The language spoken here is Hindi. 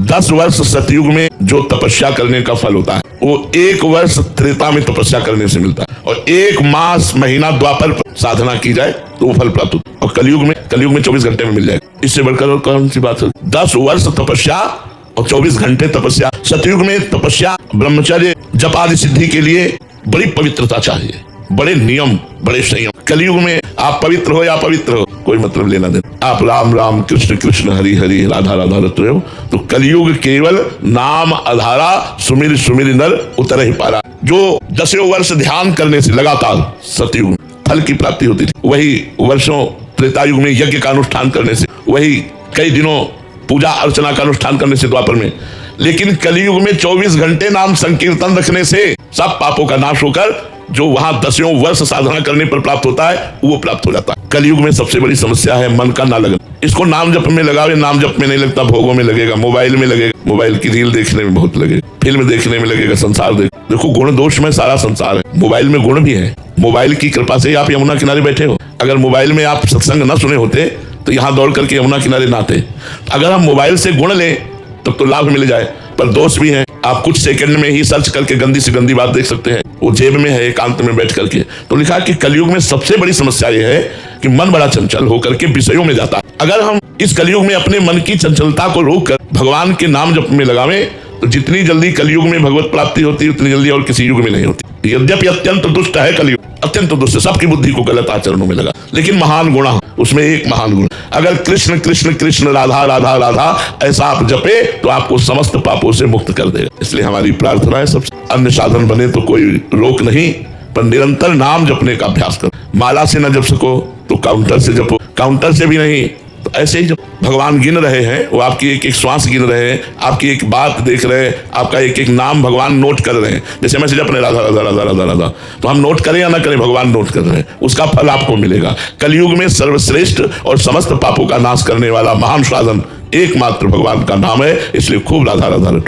10 वर्ष सतयुग में जो तपस्या करने का फल होता है वो 1 वर्ष त्रेता में तपस्या करने से मिलता है, और 1 मास महीना द्वापर साधना की जाए तो वो फल प्राप्त होता है। और कलयुग में 24 घंटे में मिल जाएगा। इससे बढ़कर और कौन सी बात है? 10 वर्ष तपस्या और 24 घंटे तपस्या। सतयुग में तपस्या, ब्रह्मचर्य, जप आदि सिद्धि के लिए बड़ी पवित्रता चाहिए, बड़े नियम, बड़े संयम। कलयुग में आप पवित्र हो या अपवित्र हो कोई मतलब लेना देना। आप राम राम कृष्ण कृष्ण हरि हरि राधा राधा रते हो तो कलयुग केवल नाम आधारा, सुमिर सुमिर नर उतर ही पारा। जो 10 वर्ष ध्यान करने से लगातार सतयुग में फल की प्राप्ति होती थी, वही वर्षों त्रेतायुग में यज्ञ का अनुष्ठान करने से, वही कई दिनों पूजा अर्चना का अनुष्ठान करने से द्वापर में। लेकिन कलयुग में 24 घंटे नाम संकीर्तन रखने से सब पापों का नाश होकर जो वहां 10 वर्ष साधना करने पर प्राप्त होता है वो प्राप्त हो जाता है। कलयुग में सबसे बड़ी समस्या है मन का ना लगना। इसको नाम जप में लगावे, नाम जप में नहीं लगता, भोगों में लगेगा, मोबाइल में लगेगा, मोबाइल की रील देखने में बहुत लगेगा, फिल्म देखने में लगेगा, संसार देखो गुण दोष में सारा संसार है। मोबाइल में गुण भी है। मोबाइल की कृपा से आप यमुना किनारे बैठे हो। अगर मोबाइल में आप सत्संग न सुने होते तो यहाँ दौड़ करके यमुना किनारे ना आते। अगर हम मोबाइल से गुण लें तब तो लाभ मिल जाए, पर दोष भी है। आप कुछ सेकंड में ही सर्च करके गंदी से गंदी बात देख सकते हैं, वो जेब में है एकांत में बैठ करके। तो लिखा कि कलयुग में सबसे बड़ी समस्या ये है कि मन बड़ा चंचल होकर के विषयों में जाता है। अगर हम इस कलयुग में अपने मन की चंचलता को रोककर भगवान के नाम जप में लगावें तो जितनी जल्दी कलयुग में भगवत प्राप्ति होती है उतनी जल्दी और किसी युग में नहीं होती। यद्यपि अत्यंत दुष्ट है कलयुग, अत्यंत दुष्ट, सबकी बुद्धि को गलत आचरणों में लगा, लेकिन महान गुण उसमें एक महान गुण, अगर कृष्ण कृष्ण कृष्ण राधा राधा राधा ऐसा आप जपे तो आपको समस्त पापों से मुक्त कर देगा। इसलिए हमारी प्रार्थना है सबसे, अन्य साधन बने तो कोई रोक नहीं, पर निरंतर नाम जपने का अभ्यास करो। माला से न जप सको तो काउंटर से जपो, काउंटर से भी नहीं तो ऐसे ही जब भगवान गिन रहे हैं, वो आपकी एक एक श्वास गिन रहे हैं, आपकी एक बात देख रहे हैं, आपका एक एक नाम भगवान नोट कर रहे हैं। जैसे मैसेज अपने राधा राधा राधा राधा राधा, तो हम नोट करें या ना करें, भगवान नोट कर रहे हैं, उसका फल आपको मिलेगा। कलयुग में सर्वश्रेष्ठ और समस्त पापों का नाश करने वाला महान साधन एकमात्र भगवान का नाम है, इसलिए खूब राधा राधा रटो।